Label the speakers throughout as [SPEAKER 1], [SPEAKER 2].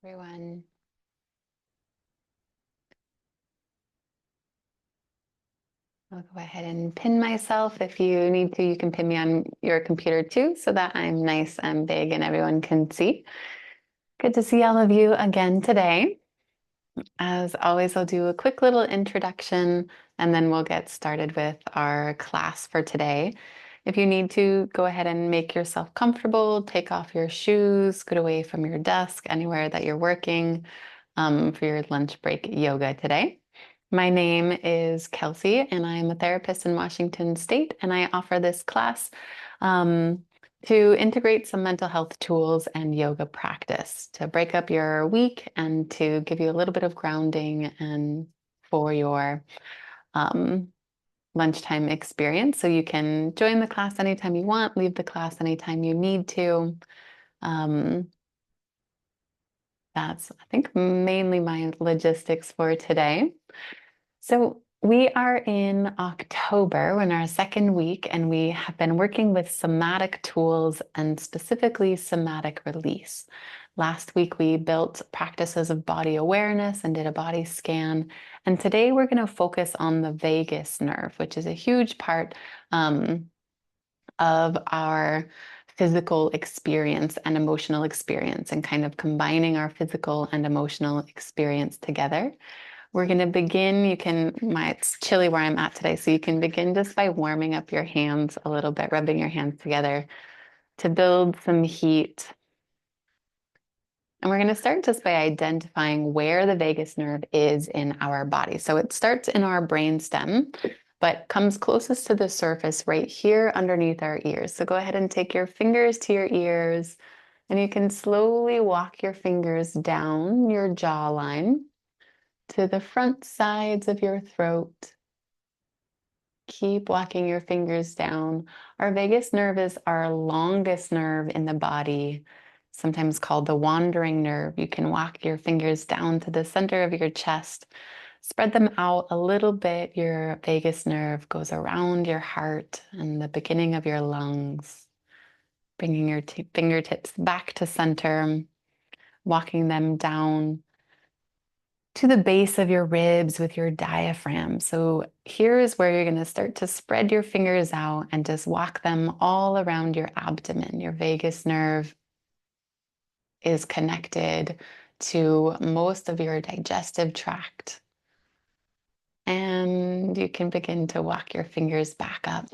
[SPEAKER 1] Everyone. I'll go ahead and pin myself. If you need to, you can pin me on your computer too, so that I'm nice and big and everyone can see. Good to see all of you again today. As always, I'll do a quick little introduction and then we'll get started with our class for today. If you need to, go ahead and make yourself comfortable, take off your shoes, get away from your desk, anywhere that you're working for your lunch break yoga today. My name is Kelsey, and I'm a therapist in Washington State, and I offer this class to integrate some mental health tools and yoga practice to break up your week and to give you a little bit of grounding and for your um, lunchtime experience. So you can join the class anytime you want, leave the class anytime you need to. Um, that's, I think, mainly my logistics for today. So we are in October, we're in our second week, and we have been working with somatic tools and specifically somatic release. Last week, we built practices of body awareness and did a body scan. And today, we're going to focus on the vagus nerve, which is a huge part of our physical experience and emotional experience, and kind of combining our physical and emotional experience together. We're going to begin. It's chilly where I'm at today, so you can begin just by warming up your hands a little bit, rubbing your hands together to build some heat. And we're going to start just by identifying where the vagus nerve is in our body. So it starts in our brain stem, but comes closest to the surface right here underneath our ears. So go ahead and take your fingers to your ears, and you can slowly walk your fingers down your jawline to the front sides of your throat. Keep walking your fingers down. Our vagus nerve is our longest nerve in the body, sometimes called the wandering nerve. You can walk your fingers down to the center of your chest, spread them out a little bit. Your vagus nerve goes around your heart and the beginning of your lungs, bringing your fingertips back to center, walking them down to the base of your ribs with your diaphragm. So here is where you're going to start to spread your fingers out and just walk them all around your abdomen. Your vagus nerve is connected to most of your digestive tract. And you can begin to walk your fingers back up.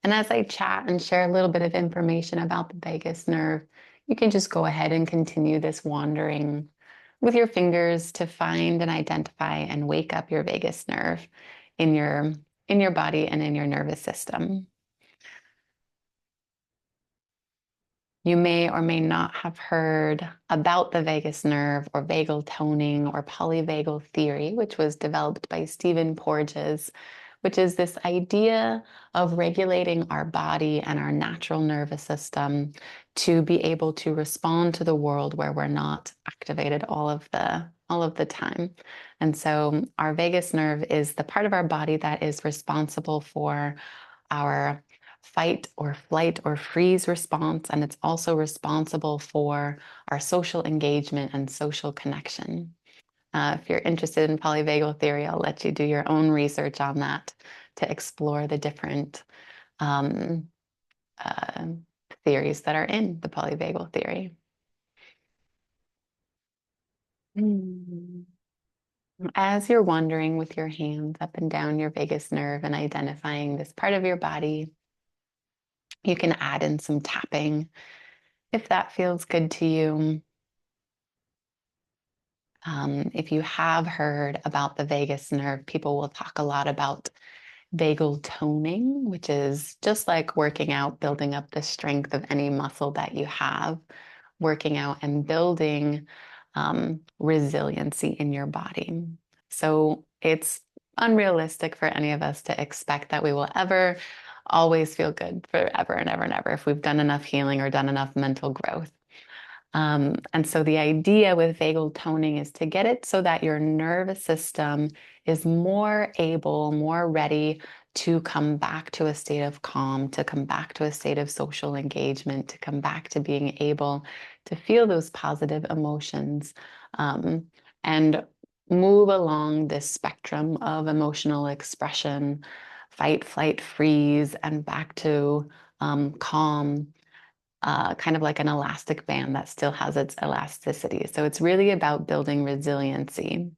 [SPEAKER 1] And as I chat and share a little bit of information about the vagus nerve, you can just go ahead and continue this wandering with your fingers to find and identify and wake up your vagus nerve in your body and in your nervous system. You may or may not have heard about the vagus nerve or vagal toning or polyvagal theory, which was developed by Stephen Porges, which is this idea of regulating our body and our natural nervous system to be able to respond to the world where we're not activated all of the time. And so our vagus nerve is the part of our body that is responsible for our fight or flight or freeze response, and it's also responsible for our social engagement and social connection. If you're interested in polyvagal theory, I'll let you do your own research on that to explore the different um, uh, theories that are in the polyvagal theory. As you're wandering with your hands up and down your vagus nerve and identifying this part of your body, you can add in some tapping if that feels good to you. If you have heard about the vagus nerve, people will talk a lot about vagal toning, which is just like working out, building up the strength of any muscle that you have, working out and building resiliency in your body. So it's unrealistic for any of us to expect that we will ever always feel good forever and ever and ever if we've done enough healing or done enough mental growth. And so the idea with vagal toning is to get it so that your nervous system is more able, more ready to come back to a state of calm, to come back to a state of social engagement, to come back to being able to feel those positive emotions, and move along this spectrum of emotional expression, fight, flight, freeze, and back to calm, kind of like an elastic band that still has its elasticity. So it's really about building resiliency.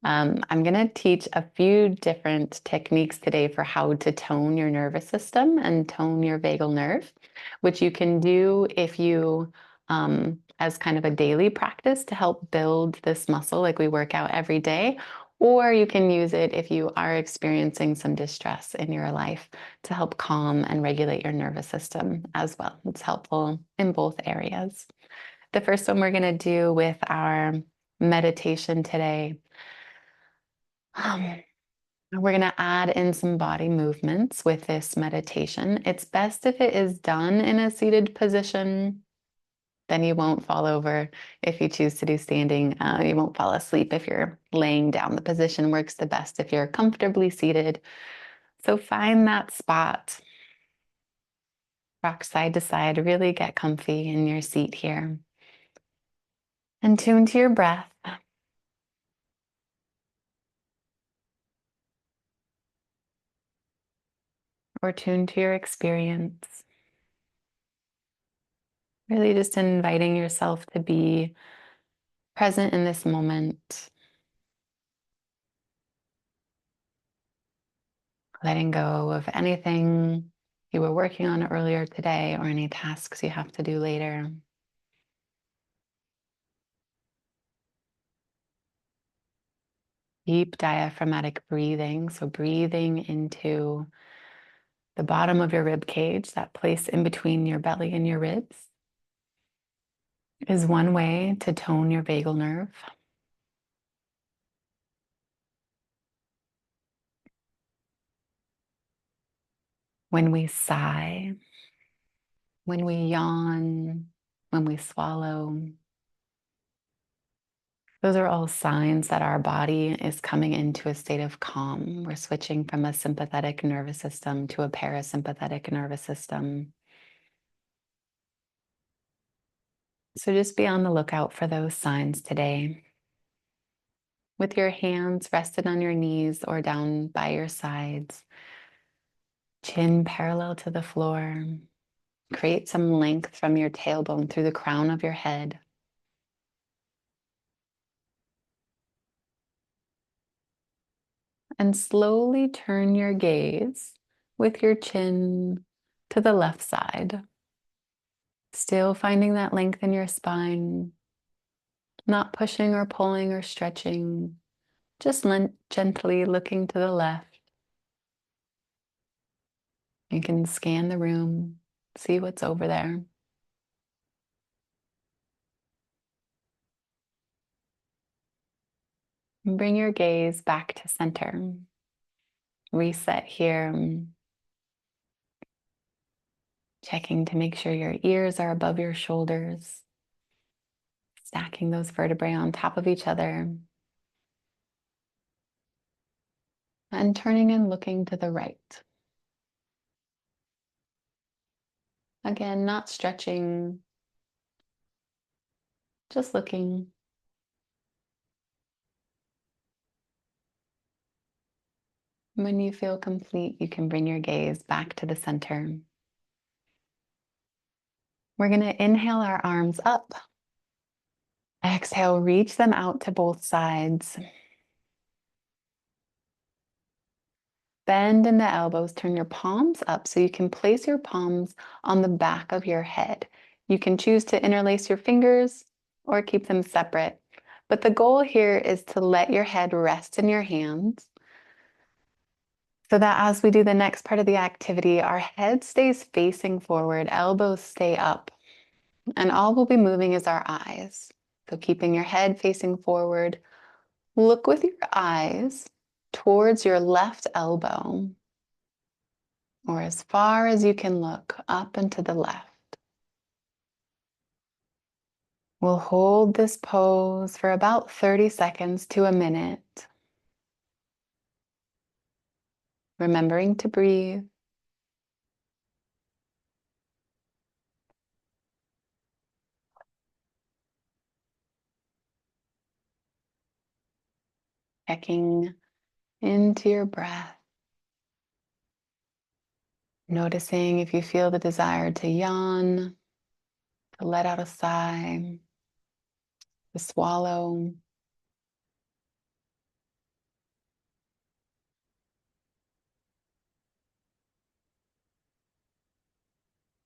[SPEAKER 1] I'm going to teach a few different techniques today for how to tone your nervous system and tone your vagal nerve, which you can do if you, as kind of a daily practice to help build this muscle, like we work out every day, or you can use it if you are experiencing some distress in your life to help calm and regulate your nervous system as well. It's helpful in both areas. The first one we're going to do with our meditation today. We're going to add in some body movements with this meditation. It's best if it is done in a seated position. Then you won't fall over if you choose to do standing. You won't fall asleep if you're laying down. The position works the best if you're comfortably seated. So find that spot. Rock side to side. Really get comfy in your seat here. And tune to your breath. Or tune to your experience. Really just inviting yourself to be present in this moment, letting go of anything you were working on earlier today or any tasks you have to do later. Deep diaphragmatic breathing, so breathing into the bottom of your rib cage, that place in between your belly and your ribs, is one way to tone your vagal nerve. When we sigh, when we yawn, when we swallow, those are all signs that our body is coming into a state of calm. We're switching from a sympathetic nervous system to a parasympathetic nervous system. So just be on the lookout for those signs today. With your hands rested on your knees or down by your sides, chin parallel to the floor. Create some length from your tailbone through the crown of your head. And slowly turn your gaze with your chin to the left side. Still finding that length in your spine, not pushing or pulling or stretching, just gently looking to the left. You can scan the room, see what's over there. And bring your gaze back to center. Reset here, checking to make sure your ears are above your shoulders, stacking those vertebrae on top of each other, and turning and looking to the right. Again, not stretching, just looking. When you feel complete, you can bring your gaze back to the center. We're going to inhale our arms up. Exhale, reach them out to both sides. Bend in the elbows, turn your palms up so you can place your palms on the back of your head. You can choose to interlace your fingers or keep them separate. But the goal here is to let your head rest in your hands so that as we do the next part of the activity, our head stays facing forward, elbows stay up, and all we'll be moving is our eyes. So keeping your head facing forward, look with your eyes towards your left elbow, or as far as you can look up and to the left. We'll hold this pose for about 30 seconds to a minute. remembering to breathe. Checking into your breath. Noticing if you feel the desire to yawn, to let out a sigh, to swallow.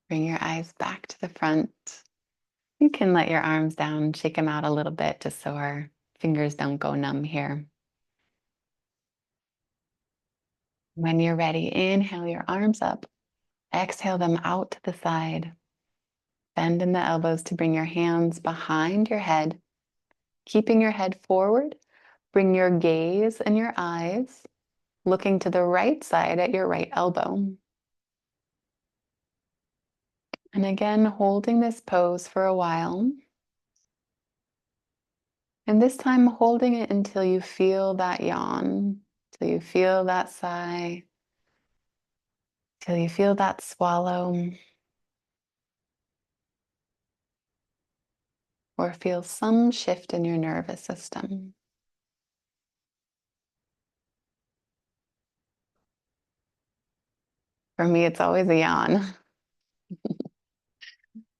[SPEAKER 1] Bring your eyes back to the front. You can let your arms down, shake them out a little bit just so our fingers don't go numb here. When you're ready, inhale your arms up. Exhale them out to the side. Bend in the elbows to bring your hands behind your head. Keeping your head forward, bring your gaze and your eyes looking to the right side at your right elbow. And again, holding this pose for a while. And this time, holding it until you feel that yawn, till you feel that sigh, till you feel that swallow, or feel some shift in your nervous system. For me, it's always a yawn.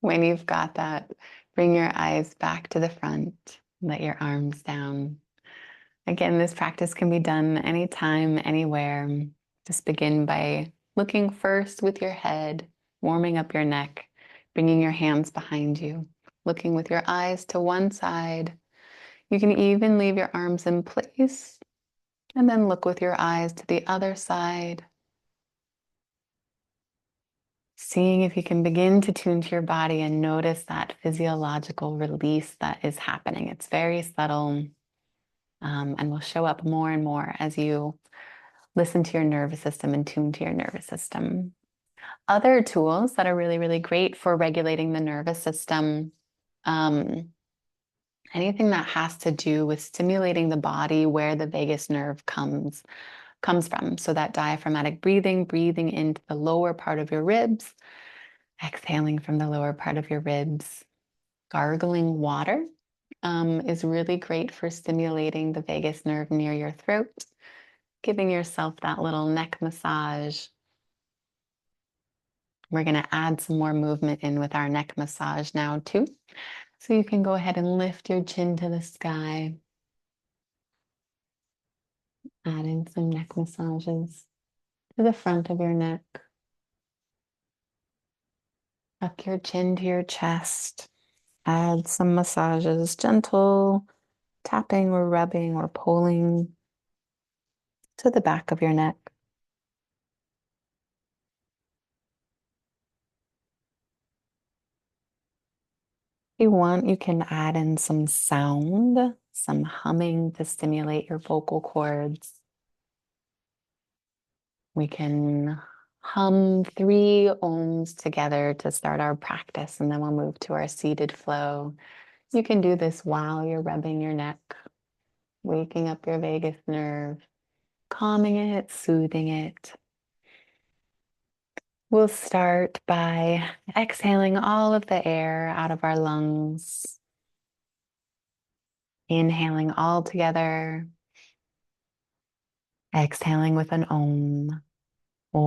[SPEAKER 1] When you've got that, bring your eyes back to the front, let your arms down. Again, this practice can be done anytime, anywhere. Just begin by looking first with your head, warming up your neck, bringing your hands behind you, looking with your eyes to one side. You can even leave your arms in place and then look with your eyes to the other side. Seeing if you can begin to tune to your body and notice that physiological release that is happening. It's very subtle, and will show up more and more as you listen to your nervous system and tune to your nervous system. Other tools that are really, really great for regulating the nervous system, anything that has to do with stimulating the body where the vagus nerve comes from. So that diaphragmatic breathing, breathing into the lower part of your ribs, exhaling from the lower part of your ribs. Gargling water is really great for stimulating the vagus nerve near your throat, giving yourself that little neck massage. We're going to add some more movement in with our neck massage now too. So you can go ahead and lift your chin to the sky. Adding some neck massages to the front of your neck. Tuck your chin to your chest. Add some massages, gentle tapping or rubbing or pulling to the back of your neck. If you want, you can add in some sound, some humming to stimulate your vocal cords. We can hum 3 ohms together to start our practice, and then we'll move to our seated flow. You can do this while you're rubbing your neck, waking up your vagus nerve, calming it, soothing it. We'll start by exhaling all of the air out of our lungs, inhaling all together, exhaling with an om. Om.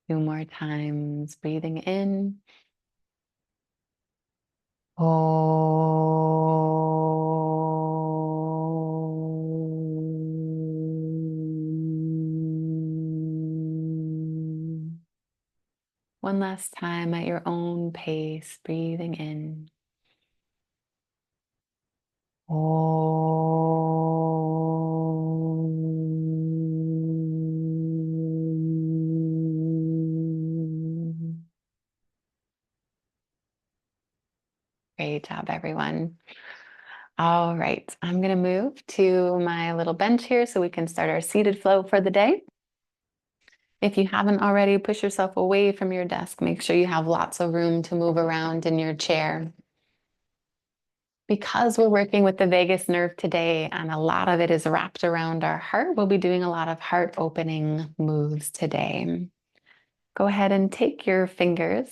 [SPEAKER 1] 2 more times, breathing in. Om. One last time at your own pace, breathing in. Om. Great job, everyone. All right, I'm going to move to my little bench here so we can start our seated flow for the day. If you haven't already, push yourself away from your desk. Make sure you have lots of room to move around in your chair. Because we're working with the vagus nerve today, and a lot of it is wrapped around our heart, we'll be doing a lot of heart opening moves today. Go ahead and take your fingers,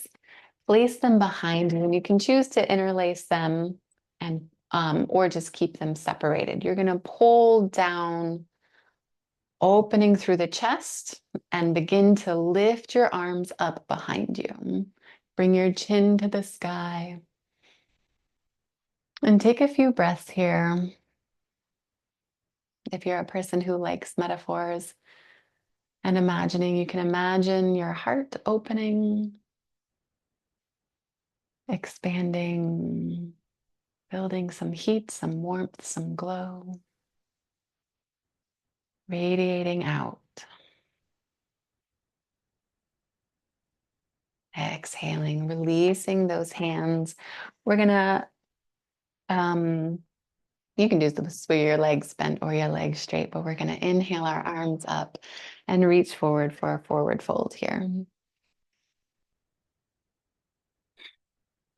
[SPEAKER 1] place them behind you, and you can choose to interlace them and or just keep them separated. You're going to pull down, opening through the chest, and begin to lift your arms up behind you. Bring your chin to the sky. And take a few breaths here. If you're a person who likes metaphors and imagining, you can imagine your heart opening, expanding, building some heat, some warmth, some glow, radiating out. Exhaling, releasing those hands. We're gonna, you can do this with your legs bent or your legs straight, but we're gonna inhale our arms up and reach forward for a forward fold here.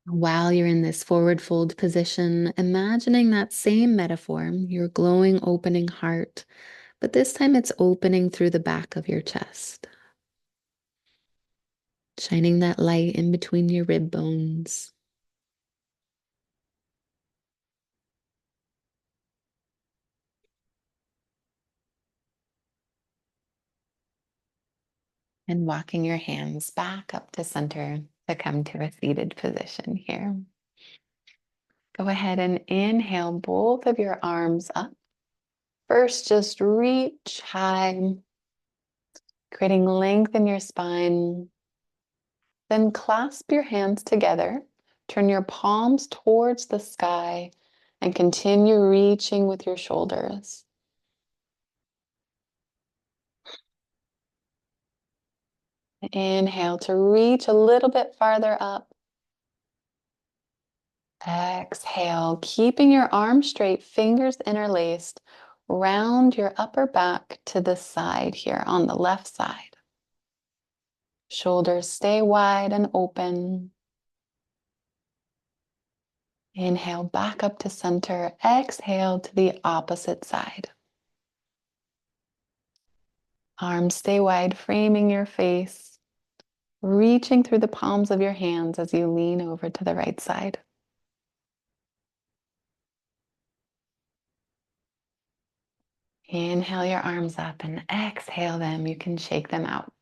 [SPEAKER 1] While you're in this forward fold position, imagining that same metaphor, your glowing, opening heart, but this time it's opening through the back of your chest, shining that light in between your rib bones. And walking your hands back up to center to come to a seated position here. Go ahead and inhale both of your arms up. First, just reach high, creating length in your spine. Then clasp your hands together, turn your palms towards the sky, and continue reaching with your shoulders. Inhale to reach a little bit farther up. Exhale, keeping your arms straight, fingers interlaced, round your upper back to the side here on the left side. Shoulders stay wide and open. Inhale back up to center. Exhale to the opposite side. Arms stay wide, framing your face, reaching through the palms of your hands as you lean over to the right side. Inhale your arms up and exhale them. You can shake them out.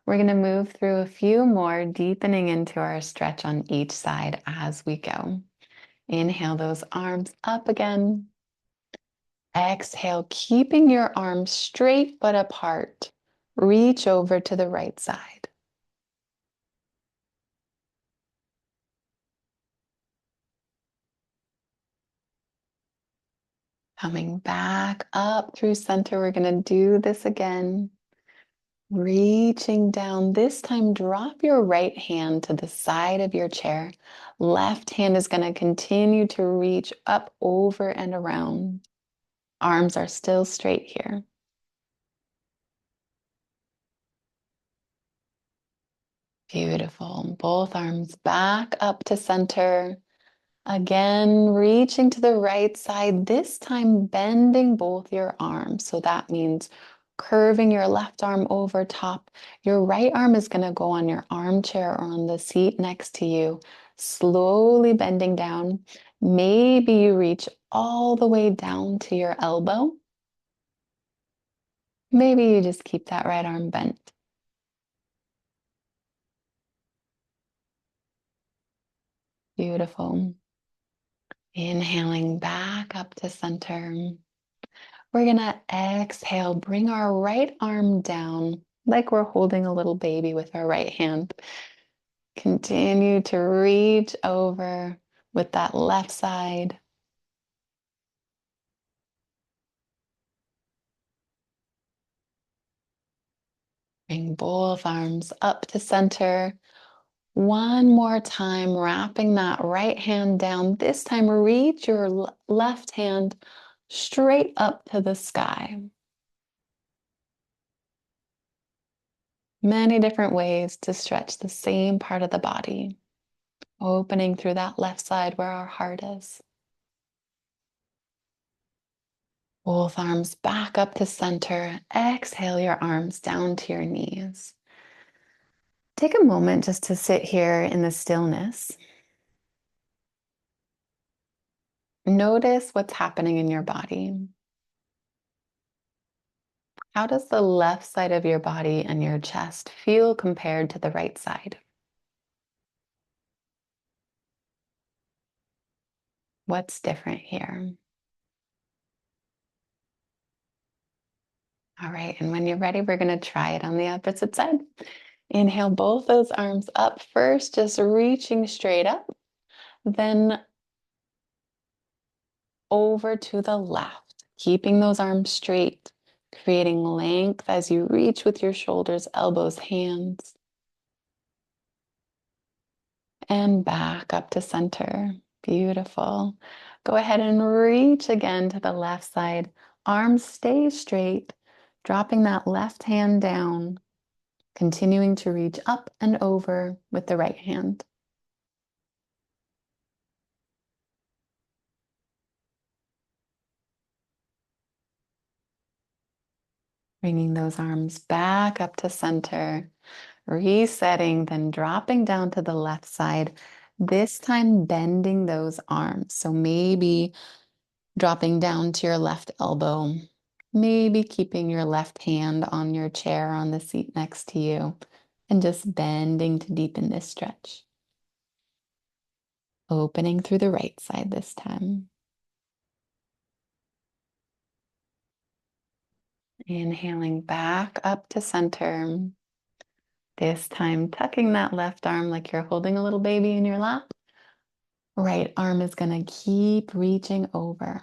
[SPEAKER 1] We're going to move through a few more, deepening into our stretch on each side as we go. Inhale those arms up again. Exhale, keeping your arms straight but apart. Reach over to the right side. Coming back up through center, we're going to do this again. Reaching down, this time drop your right hand to the side of your chair. Left hand is going to continue to reach up, over, and around. Arms are still straight here. Beautiful. Both arms back up to center. Again, reaching to the right side, this time bending both your arms. So that means curving your left arm over top. Your right arm is going to go on your armchair or on the seat next to you, slowly bending down. Maybe you reach all the way down to your elbow. Maybe you just keep that right arm bent. Beautiful. Inhaling back up to center. We're going to exhale, bring our right arm down like we're holding a little baby with our right hand. Continue to reach over with that left side. Bring both arms up to center. One more time, wrapping that right hand down. This time, reach your left hand straight up to the sky. Many different ways to stretch the same part of the body, opening through that left side where our heart is. Both arms back up to center. Exhale your arms down to your knees. Take a moment just to sit here in the stillness. Notice what's happening in your body. How does the left side of your body and your chest feel compared to the right side? What's different here? All right, and when you're ready, we're going to try it on the opposite side. Inhale both those arms up first, just reaching straight up. Then over to the left, keeping those arms straight, creating length as you reach with your shoulders, elbows, hands, and back up to center. Beautiful. Go ahead and reach again to the left side. Arms stay straight, dropping that left hand down, continuing to reach up and over with the right hand. Bringing those arms back up to center, resetting, then dropping down to the left side, this time bending those arms. So maybe dropping down to your left elbow, maybe keeping your left hand on your chair on the seat next to you, and just bending to deepen this stretch. Opening through the right side this time. Inhaling back up to center. This time, tucking that left arm like you're holding a little baby in your lap. Right arm is going to keep reaching over.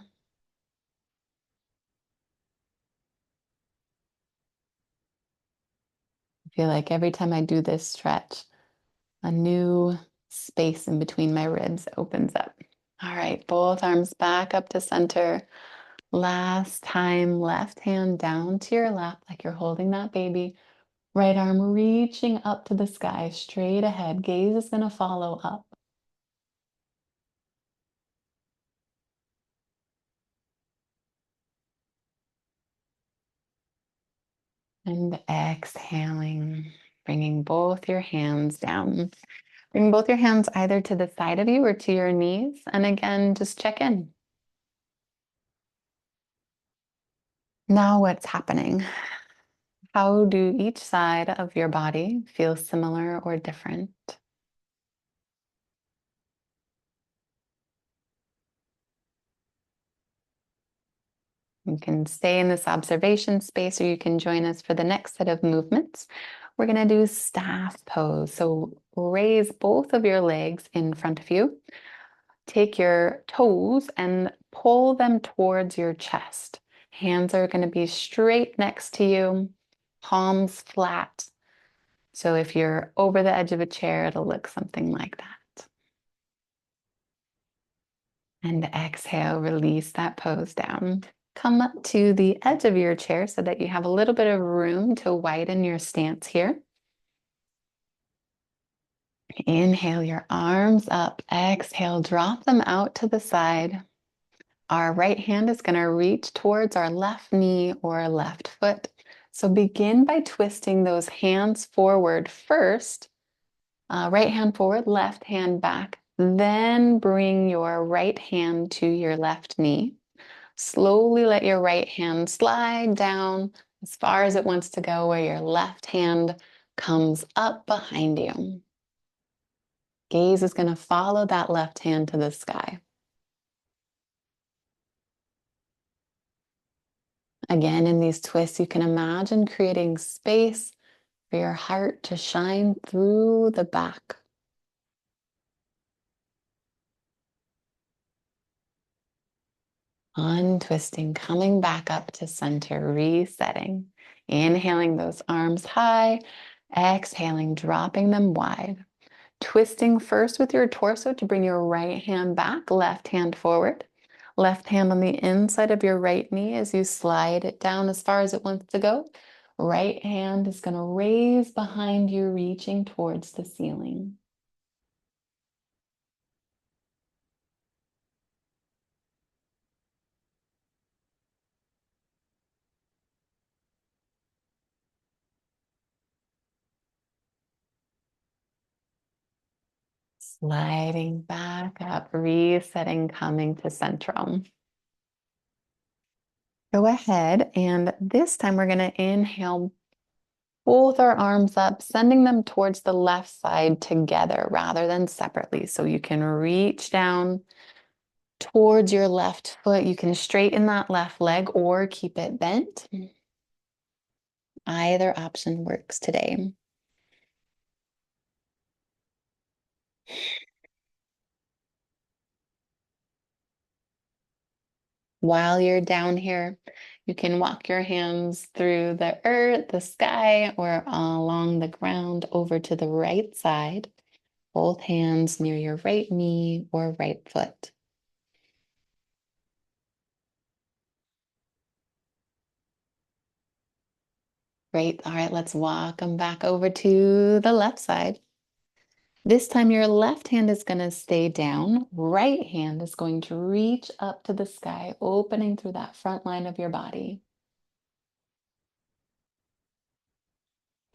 [SPEAKER 1] I feel like every time I do this stretch, a new space in between my ribs opens up. All right, both arms back up to center. Last time, left hand down to your lap like you're holding that baby. Right arm reaching up to the sky, straight ahead. Gaze is going to follow up. And exhaling, bringing both your hands down. Bring both your hands either to the side of you or to your knees. And again, just check in. Now what's happening? How do each side of your body feel similar or different? You can stay in this observation space or you can join us for the next set of movements. We're going to do staff pose. So raise both of your legs in front of you. Take your toes and pull them towards your chest. Hands are going to be straight next to you, palms flat. So if you're over the edge of a chair, it'll look something like that. And exhale, release that pose down. Come up to the edge of your chair so that you have a little bit of room to widen your stance here. Inhale your arms up. Exhale, drop them out to the side. Our right hand is going to reach towards our left knee or left foot. So begin by twisting those hands forward first. Right hand forward, left hand back. Then bring your right hand to your left knee. Slowly let your right hand slide down as far as it wants to go, where your left hand comes up behind you. Gaze is going to follow that left hand to the sky. Again, in these twists, you can imagine creating space for your heart to shine through the back. Untwisting, coming back up to center, resetting. Inhaling those arms high, exhaling, dropping them wide. Twisting first with your torso to bring your right hand back, left hand forward. Left hand on the inside of your right knee as you slide it down as far as it wants to go. Right hand is going to raise behind you, reaching towards the ceiling. Sliding back up, resetting, coming to central. Go ahead, and this time we're going to inhale both our arms up, sending them towards the left side together rather than separately. So you can reach down towards your left foot. You can straighten that left leg or keep it bent. Either option works today. While you're down here, you can walk your hands through the earth, the sky, or along the ground over to the right side. Both hands near your right knee or right foot. Great. All right, let's walk them back over to the left side. This time your left hand is going to stay down. Right hand is going to reach up to the sky, opening through that front line of your body.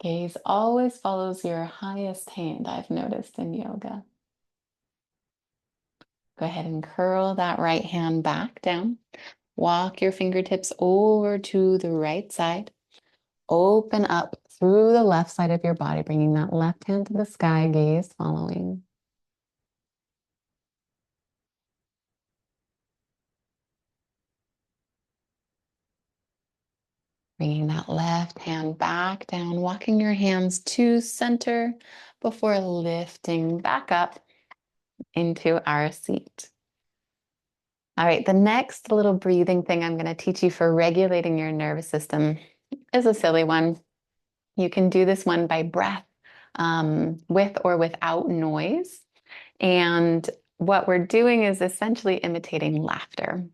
[SPEAKER 1] Gaze always follows your highest hand, I've noticed in yoga. Go ahead and curl that right hand back down. Walk your fingertips over to the right side. Open up through the left side of your body, bringing that left hand to the sky, gaze following. Bringing that left hand back down, walking your hands to center before lifting back up into our seat. All right, the next little breathing thing I'm going to teach you for regulating your nervous system is a silly one. You can do this one by breath, with or without noise. And what we're doing is essentially imitating laughter.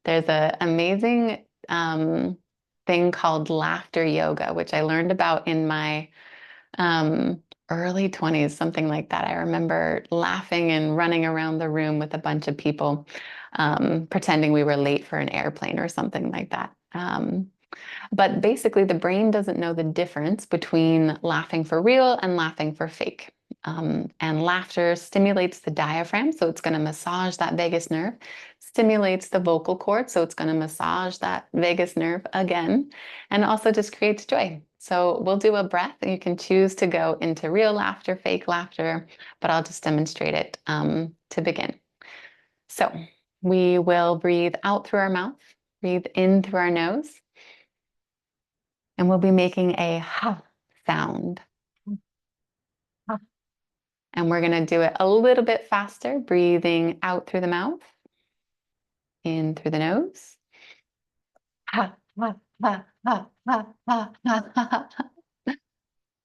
[SPEAKER 1] There's an amazing thing called laughter yoga, which I learned about in my early 20s, something like that. I remember laughing and running around the room with a bunch of people, pretending we were late for an airplane or something like that. But basically, the brain doesn't know the difference between laughing for real and laughing for fake. And laughter stimulates the diaphragm, so it's going to massage that vagus nerve, stimulates the vocal cord, so it's going to massage that vagus nerve again, and also just creates joy. So we'll do a breath. You can choose to go into real laughter, fake laughter, but I'll just demonstrate it to begin. So we will breathe out through our mouth, breathe in through our nose, and we'll be making a ha sound. And we're going to do it a little bit faster, breathing out through the mouth, in through the nose. Ha, ha, ha, ha, ha, ha, ha, ha.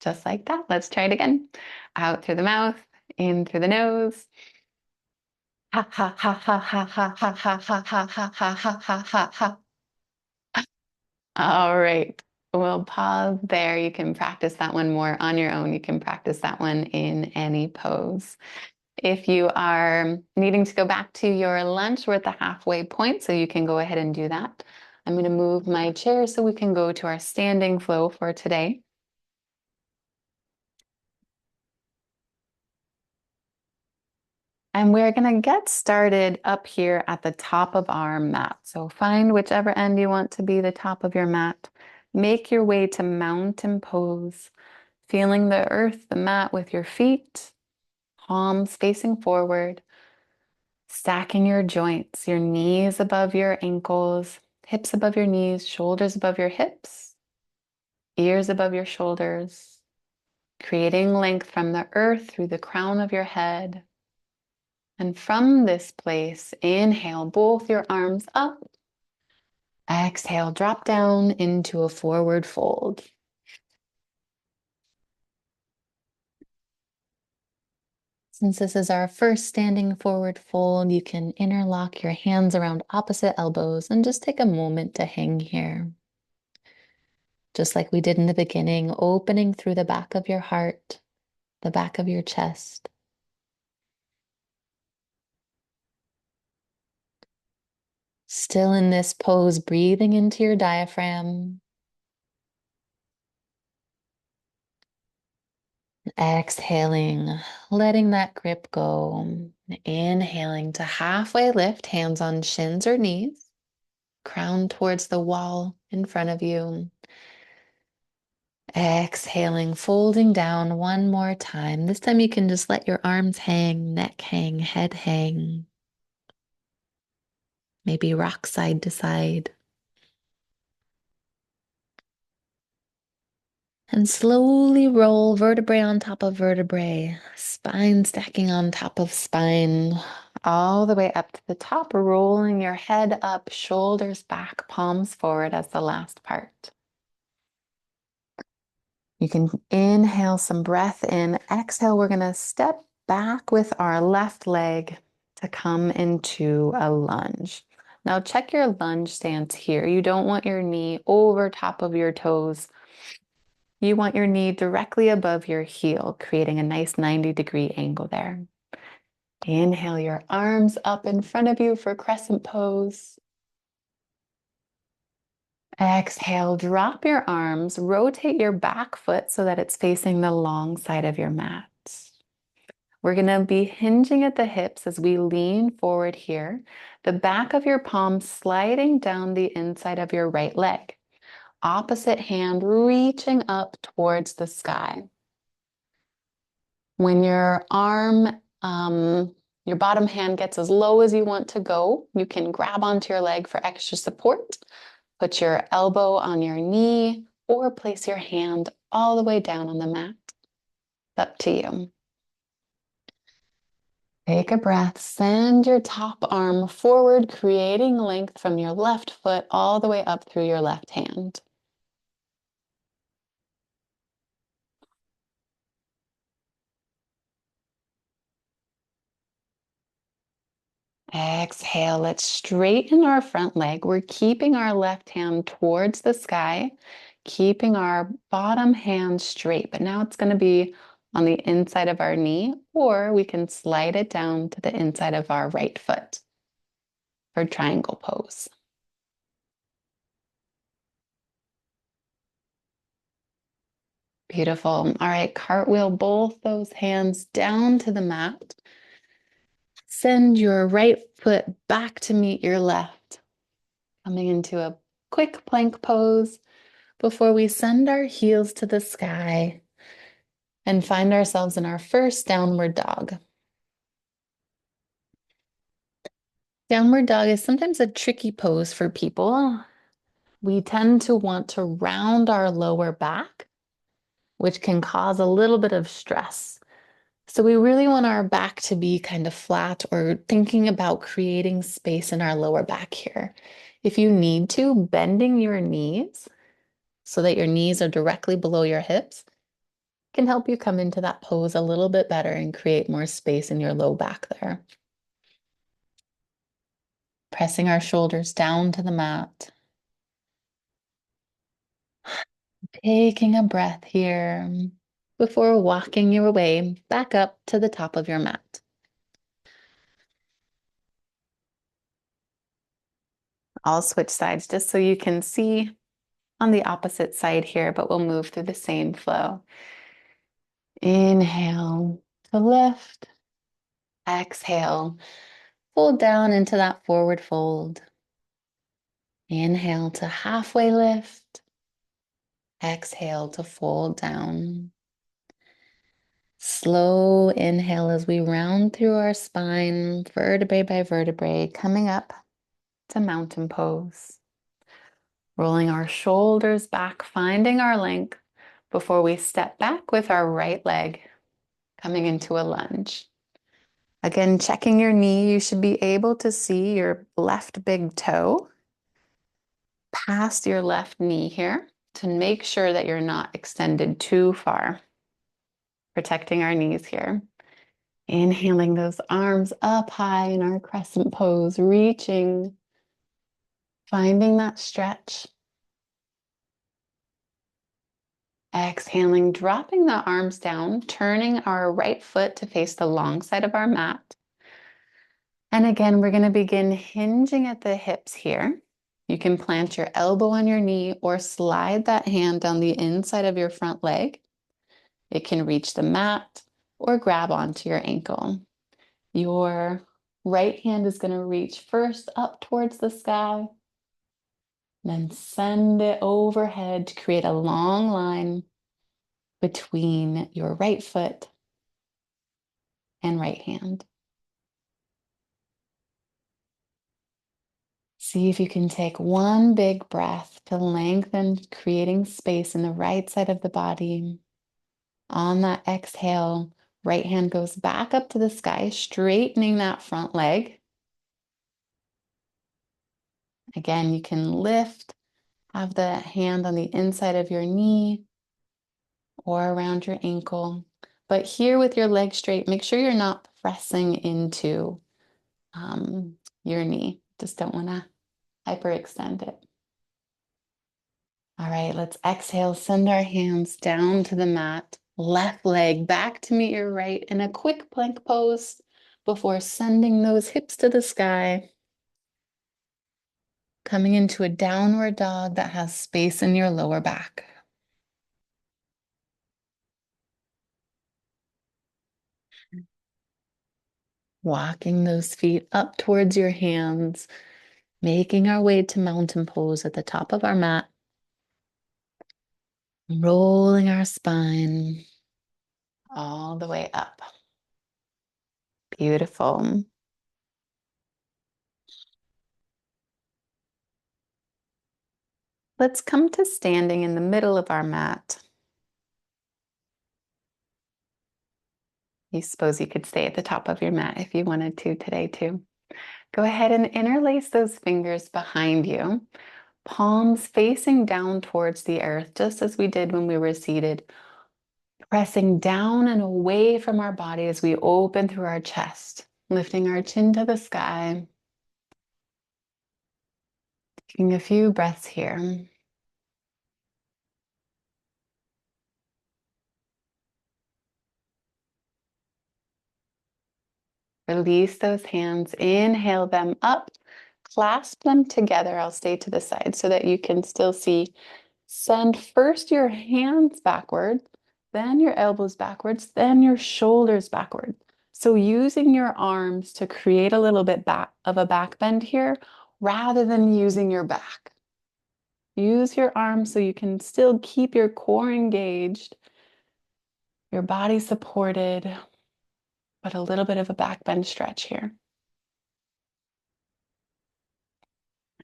[SPEAKER 1] Just like that. Let's try it again. Out through the mouth, in through the nose. Ha, ha, ha, ha, ha, ha, ha, ha, ha, ha, ha, ha, ha, ha, ha. All right. We'll pause there. You can practice that one more on your own. You can practice that one in any pose. If you are needing to go back to your lunch, we're at the halfway point, so you can go ahead and do that. I'm going to move my chair so we can go to our standing flow for today. And we're going to get started up here at the top of our mat. So find whichever end you want to be the top of your mat. Make your way to mountain pose, feeling the earth, the mat with your feet, palms facing forward, stacking your joints, your knees above your ankles, hips above your knees, shoulders above your hips, ears above your shoulders, creating length from the earth through the crown of your head. And from this place, inhale both your arms up. Exhale, drop down into a forward fold. Since this is our first standing forward fold, you can interlock your hands around opposite elbows and just take a moment to hang here. just like we did in the beginning, opening through the back of your heart, the back of your chest. Still in this pose, breathing into your diaphragm. Exhaling, letting that grip go. Inhaling to halfway lift, hands on shins or knees, crown towards the wall in front of you. Exhaling, folding down one more time. This time you can just let your arms hang, neck hang, head hang. Maybe rock side to side. And slowly roll vertebrae on top of vertebrae, spine stacking on top of spine, all the way up to the top, rolling your head up, shoulders back, palms forward as the last part. You can inhale some breath in. Exhale, we're going to step back with our left leg to come into a lunge. Now check your lunge stance here. You don't want your knee over top of your toes. You want your knee directly above your heel, creating a nice 90-degree angle there. Inhale your arms up in front of you for crescent pose. Exhale, drop your arms, rotate your back foot so that it's facing the long side of your mat. We're going to be hinging at the hips as we lean forward here, the back of your palm sliding down the inside of your right leg. Opposite hand reaching up towards the sky. When your your bottom hand gets as low as you want to go, you can grab onto your leg for extra support. Put your elbow on your knee or place your hand all the way down on the mat. It's up to you. Take a breath, send your top arm forward, creating length from your left foot all the way up through your left hand. Exhale, let's straighten our front leg. We're keeping our left hand towards the sky, keeping our bottom hand straight, but now it's going to be on the inside of our knee, or we can slide it down to the inside of our right foot for triangle pose. Beautiful. All right, cartwheel both those hands down to the mat. Send your right foot back to meet your left. Coming into a quick plank pose before we send our heels to the sky and find ourselves in our first downward dog. Downward dog is sometimes a tricky pose for people. We tend to want to round our lower back, which can cause a little bit of stress. So we really want our back to be kind of flat or thinking about creating space in our lower back here. If you need to, bending your knees so that your knees are directly below your hips can help you come into that pose a little bit better and create more space in your low back there. Pressing our shoulders down to the mat. Taking a breath here before walking your way back up to the top of your mat. I'll switch sides just so you can see on the opposite side here, but we'll move through the same flow. Inhale to lift. Exhale, fold down into that forward fold. Inhale to halfway lift. Exhale to fold down. Slow inhale as we round through our spine, vertebrae by vertebrae, coming up to mountain pose. Rolling our shoulders back, finding our length before we step back with our right leg, coming into a lunge. Again, checking your knee, you should be able to see your left big toe past your left knee here to make sure that you're not extended too far. Protecting our knees here. Inhaling those arms up high in our crescent pose, reaching, finding that stretch. Exhaling, dropping the arms down, turning our right foot to face the long side of our mat. And again, we're going to begin hinging at the hips here. You can plant your elbow on your knee or slide that hand down the inside of your front leg. It can reach the mat or grab onto your ankle. Your right hand is going to reach first up towards the sky, then send it overhead to create a long line between your right foot and right hand. See if you can take one big breath to lengthen, creating space in the right side of the body. On that exhale, right hand goes back up to the sky, straightening that front leg. Again, you can lift, have the hand on the inside of your knee or around your ankle. But here with your leg straight, make sure you're not pressing into your knee. Just don't want to hyperextend it. All right, let's exhale, send our hands down to the mat. Left leg back to meet your right in a quick plank pose before sending those hips to the sky. Coming into a downward dog that has space in your lower back. Walking those feet up towards your hands, making our way to mountain pose at the top of our mat. Rolling our spine all the way up. Beautiful. Let's come to standing in the middle of our mat. You suppose you could stay at the top of your mat if you wanted to today too. Go ahead and interlace those fingers behind you, palms facing down towards the earth, just as we did when we were seated, pressing down and away from our body as we open through our chest, lifting our chin to the sky. Taking a few breaths here. Release those hands, inhale them up, clasp them together. I'll stay to the side so that you can still see. Send first your hands backward, then your elbows backwards, then your shoulders backward. So using your arms to create a little bit back of a back bend here, rather than using your back. Use your arms so you can still keep your core engaged, your body supported, but a little bit of a back bend stretch here.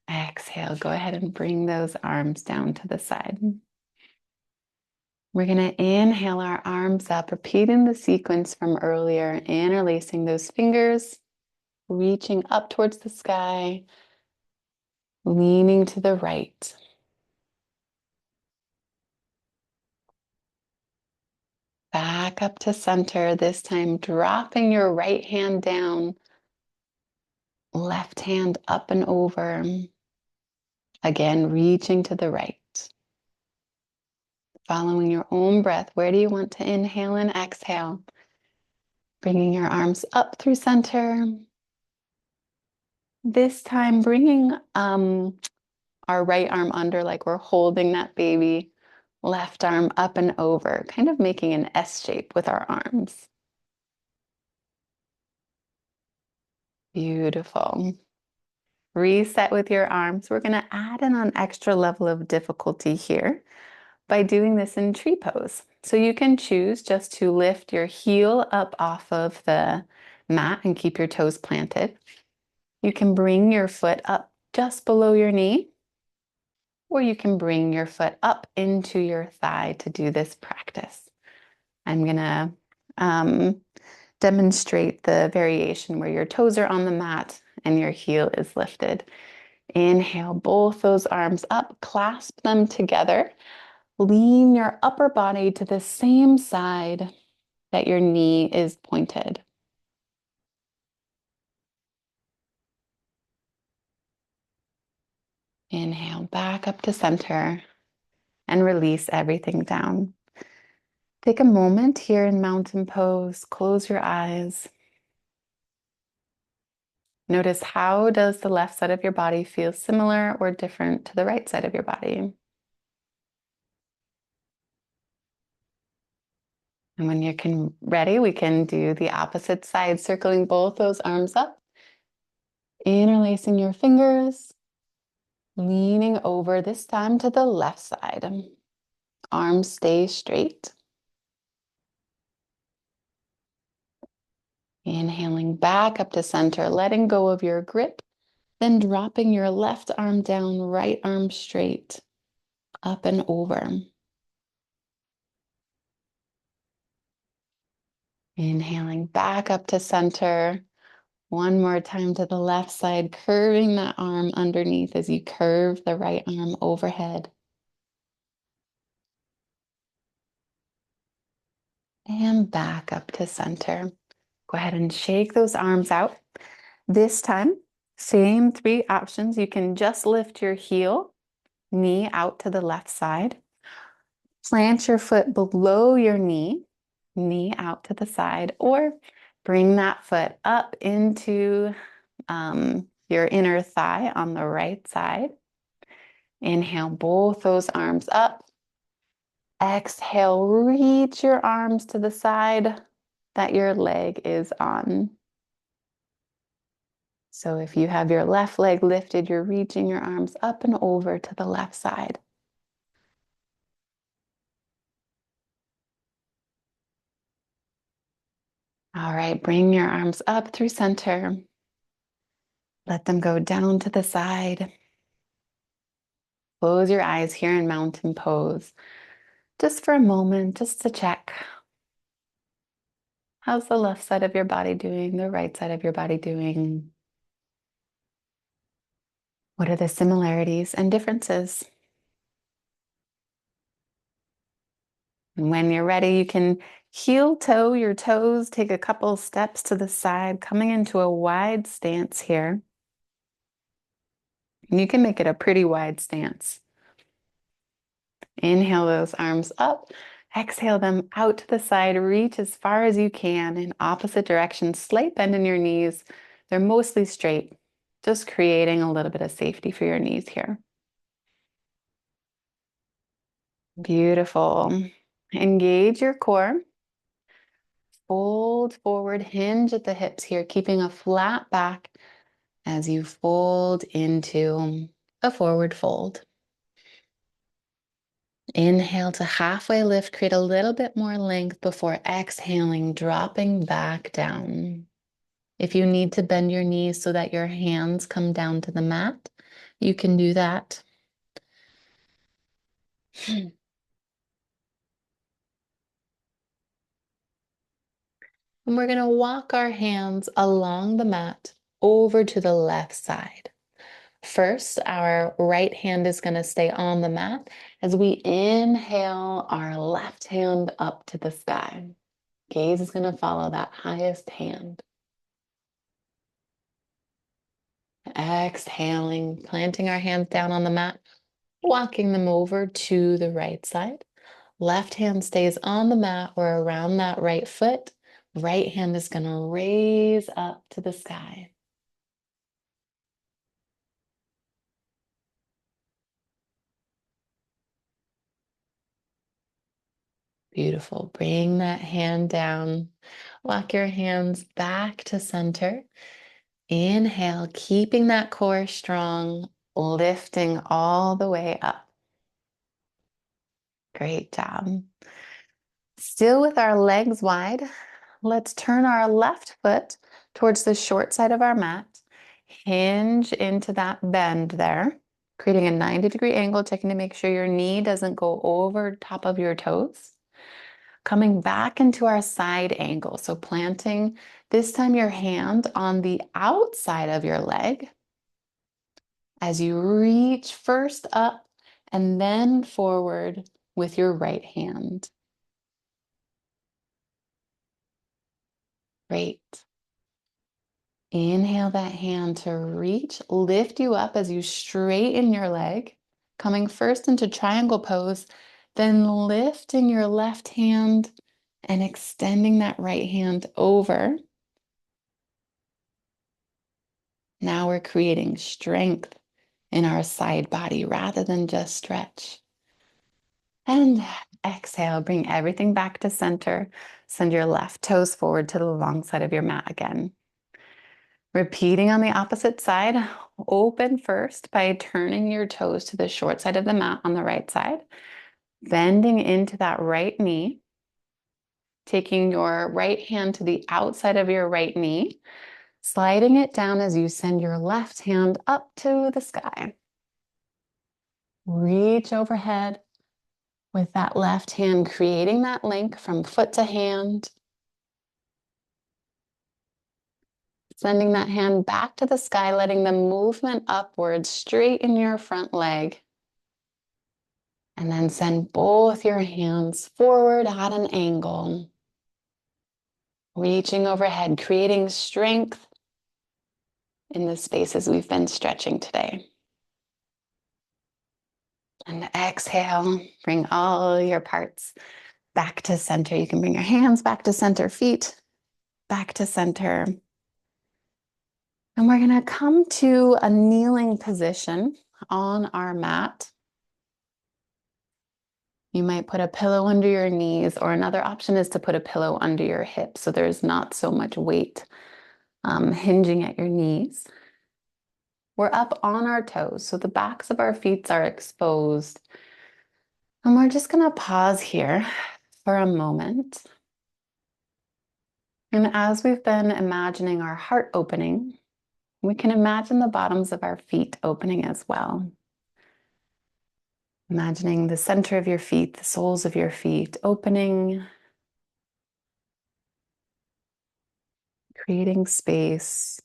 [SPEAKER 1] Exhale, go ahead and bring those arms down to the side. We're going to inhale our arms up, repeating the sequence from earlier, interlacing those fingers, reaching up towards the sky, leaning to the right. Back up to center, this time dropping your right hand down, left hand up and over. Again, reaching to the right. Following your own breath, where do you want to inhale and exhale? Bringing your arms up through center. This time, bringing our right arm under like we're holding that baby. Left arm up and over, kind of making an S shape with our arms. Beautiful. Reset with your arms. We're going to add in an extra level of difficulty here by doing this in tree pose. So you can choose just to lift your heel up off of the mat and keep your toes planted. You can bring your foot up just below your knee, or you can bring your foot up into your thigh to do this practice. I'm going to demonstrate the variation where your toes are on the mat and your heel is lifted. Inhale, both those arms up, clasp them together. Lean your upper body to the same side that your knee is pointed. Inhale back up to center and release everything down. Take a moment here in mountain pose. Close your eyes. Notice, how does the left side of your body feel similar or different to the right side of your body? And when you're ready, we can do the opposite side, circling both those arms up, interlacing your fingers, leaning over this time to the left side. Arms stay straight. Inhaling back up to center, letting go of your grip, then dropping your left arm down, right arm straight, up and over. Inhaling back up to center. One more time to the left side, curving that arm underneath as you curve the right arm overhead. And back up to center. Go ahead and shake those arms out. This time, same 3 options. You can just lift your heel, knee out to the left side. Plant your foot below your knee out to the side, or bring that foot up into your inner thigh on the right side. Inhale, both those arms up. Exhale, reach your arms to the side that your leg is on. So if you have your left leg lifted, you're reaching your arms up and over to the left side. All right, bring your arms up through center. Let them go down to the side. Close your eyes here in mountain pose. Just for a moment, just to check. How's the left side of your body doing? The right side of your body doing? What are the similarities and differences? And when you're ready, you can heel toe your toes, take a couple steps to the side, coming into a wide stance here. And you can make it a pretty wide stance. Inhale those arms up, exhale them out to the side, reach as far as you can in opposite directions, slight bend in your knees. They're mostly straight, just creating a little bit of safety for your knees here. Beautiful. Engage your core. Fold forward, hinge at the hips here, keeping a flat back as you fold into a forward fold. Inhale to halfway lift, create a little bit more length before exhaling, dropping back down. If you need to bend your knees so that your hands come down to the mat, you can do that. And we're going to walk our hands along the mat over to the left side. First, our right hand is going to stay on the mat as we inhale our left hand up to the sky. Gaze is going to follow that highest hand. Exhaling, planting our hands down on the mat, walking them over to the right side. Left hand stays on the mat or around that right foot. Right hand is going to raise up to the sky. Beautiful. Bring that hand down. Walk your hands back to center. Inhale, keeping that core strong, lifting all the way up. Great job. Still with our legs wide, let's turn our left foot towards the short side of our mat. Hinge into that bend there, creating a 90-degree angle, checking to make sure your knee doesn't go over top of your toes. Coming back into our side angle. So planting this time your hand on the outside of your leg as you reach first up and then forward with your right hand. Great. Inhale that hand to reach, lift you up as you straighten your leg, coming first into triangle pose, Then lifting your left hand and extending that right hand over. Now we're creating strength in our side body rather than just stretch. And exhale, bring everything back to center. Send your left toes forward to the long side of your mat again. Repeating on the opposite side, open first by turning your toes to the short side of the mat on the right side, bending into that right knee, taking your right hand to the outside of your right knee, sliding it down as you send your left hand up to the sky. Reach overhead with that left hand, creating that link from foot to hand. Sending that hand back to the sky, letting the movement upwards straighten your front leg. And then send both your hands forward at an angle. Reaching overhead, creating strength in the spaces we've been stretching today. And exhale, bring all your parts back to center. You can bring your hands back to center, feet back to center. And we're going to come to a kneeling position on our mat. You might put a pillow under your knees, or another option is to put a pillow under your hips so there's not so much weight hinging at your knees. We're up on our toes, so the backs of our feet are exposed. And we're just going to pause here for a moment. And as we've been imagining our heart opening, we can imagine the bottoms of our feet opening as well. Imagining the center of your feet, the soles of your feet opening, creating space.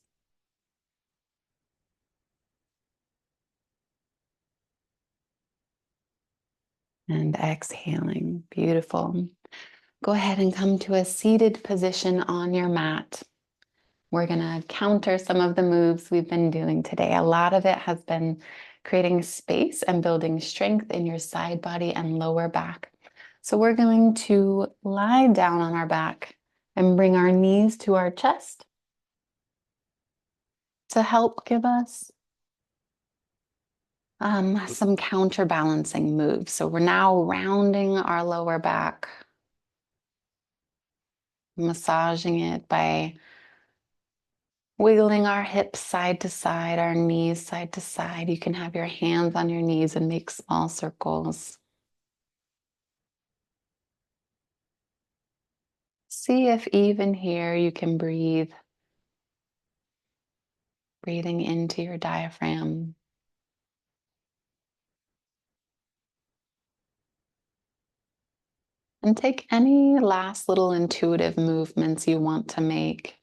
[SPEAKER 1] And exhaling. Beautiful. Go ahead and come to a seated position on your mat. We're going to counter some of the moves we've been doing today. A lot of it has been creating space and building strength in your side body and lower back. So we're going to lie down on our back and bring our knees to our chest to help give us some counterbalancing moves. So we're now rounding our lower back, massaging it by wiggling our hips side to side, our knees side to side. You can have your hands on your knees and make small circles. See if even here you can breathe, breathing into your diaphragm. And take any last little intuitive movements you want to make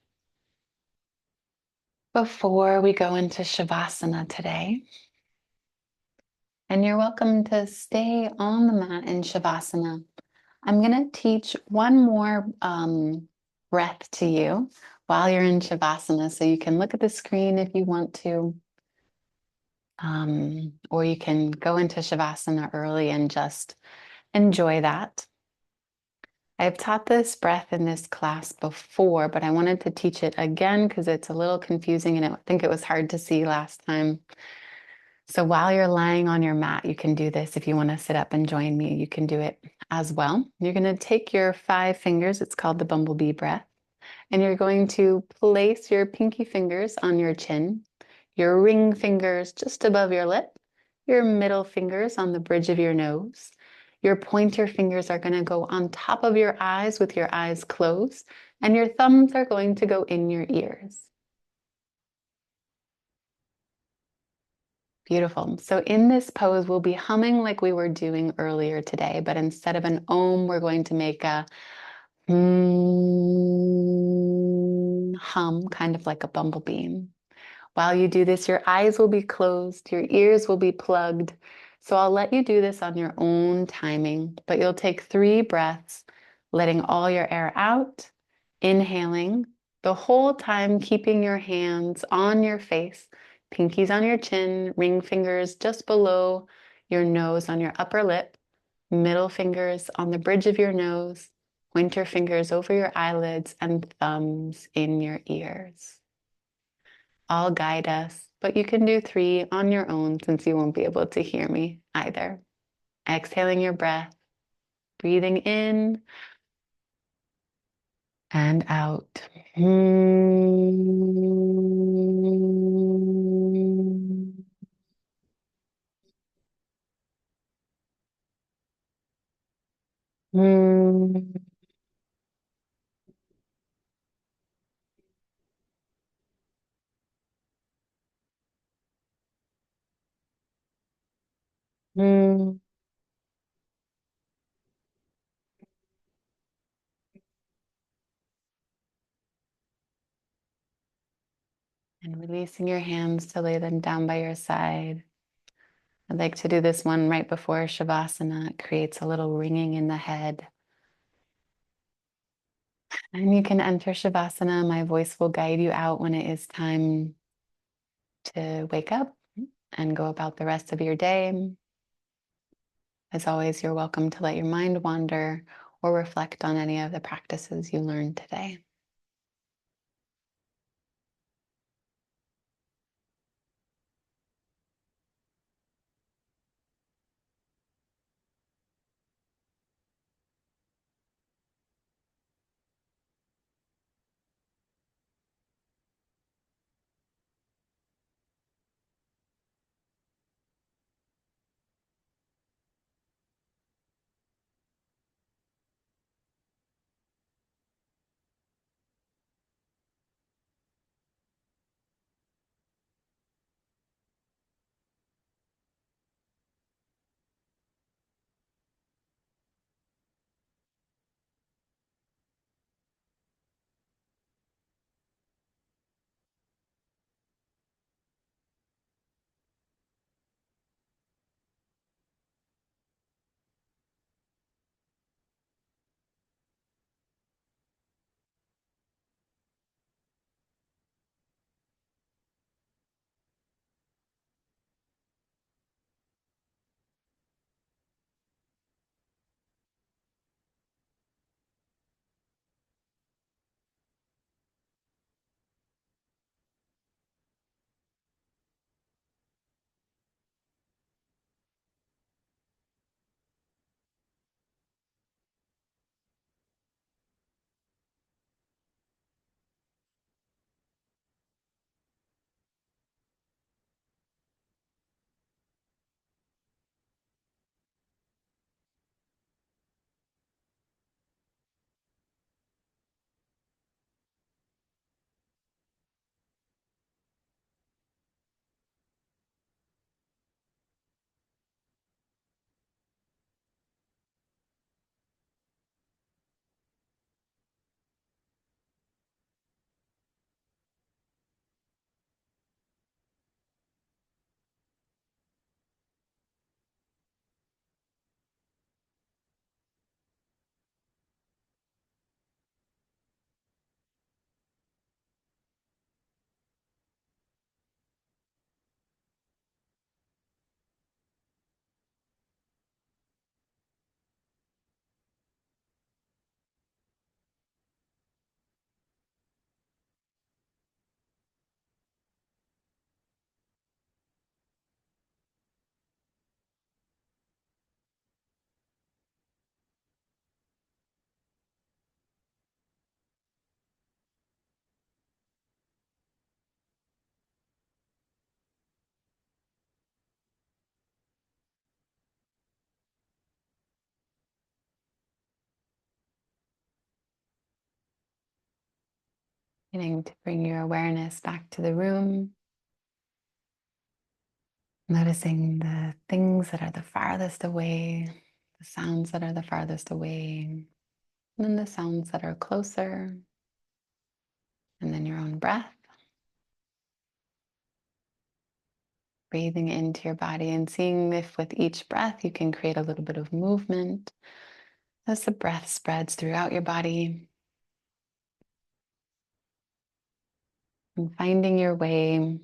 [SPEAKER 1] before we go into Shavasana today. And you're welcome to stay on the mat in Shavasana. I'm going to teach one more breath to you while you're in Shavasana. So you can look at the screen if you want to, or you can go into Shavasana early and just enjoy that. I've taught this breath in this class before, but I wanted to teach it again because it's a little confusing and I think it was hard to see last time. So while you're lying on your mat, you can do this. If you want to sit up and join me, you can do it as well. You're going to take your 5 fingers, it's called the bumblebee breath, and you're going to place your pinky fingers on your chin, your ring fingers just above your lip, your middle fingers on the bridge of your nose. Your pointer fingers are going to go on top of your eyes with your eyes closed, and your thumbs are going to go in your ears. Beautiful. So in this pose, we'll be humming like we were doing earlier today, but instead of an om, we're going to make a hum, kind of like a bumblebee. While you do this, your eyes will be closed, your ears will be plugged. So I'll let you do this on your own timing, but you'll take 3 breaths, letting all your air out, inhaling, the whole time keeping your hands on your face, pinkies on your chin, ring fingers just below your nose on your upper lip, Middle fingers on the bridge of your nose, pointer fingers over your eyelids, and thumbs in your ears. I'll guide us, but you can do 3 on your own since you won't be able to hear me either. Exhaling your breath, breathing in and out. And releasing your hands to lay them down by your side. I'd like to do this one right before Shavasana. It creates a little ringing in the head. And you can enter Shavasana. My voice will guide you out when it is time to wake up and go about the rest of your day. As always, you're welcome to let your mind wander or reflect on any of the practices you learned today. Beginning to bring your awareness back to the room. Noticing the things that are the farthest away, the sounds that are the farthest away, and then the sounds that are closer, and then your own breath. Breathing into your body and seeing if with each breath you can create a little bit of movement as the breath spreads throughout your body. And finding your way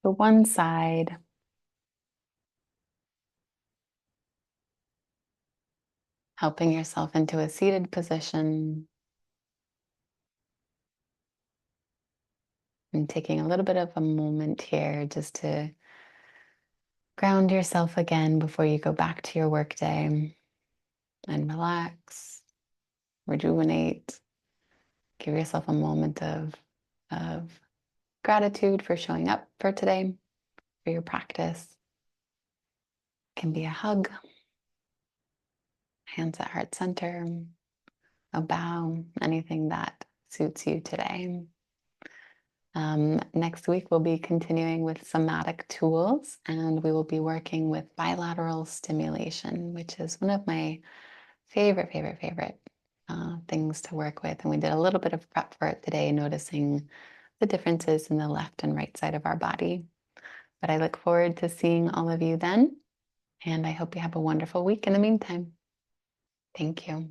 [SPEAKER 1] to one side helping yourself into a seated position and taking a little bit of a moment here just to ground yourself again before you go back to your workday and relax, rejuvenate, give yourself a moment of gratitude for showing up for today, for your practice. It can be a hug, hands at heart center, a bow, anything that suits you today. Next week, we'll be continuing with somatic tools, and we will be working with bilateral stimulation, which is one of my favorite things to work with. And we did a little bit of prep for it today, noticing the differences in the left and right side of our body. But I look forward to seeing all of you then, and I hope you have a wonderful week in the meantime. Thank you.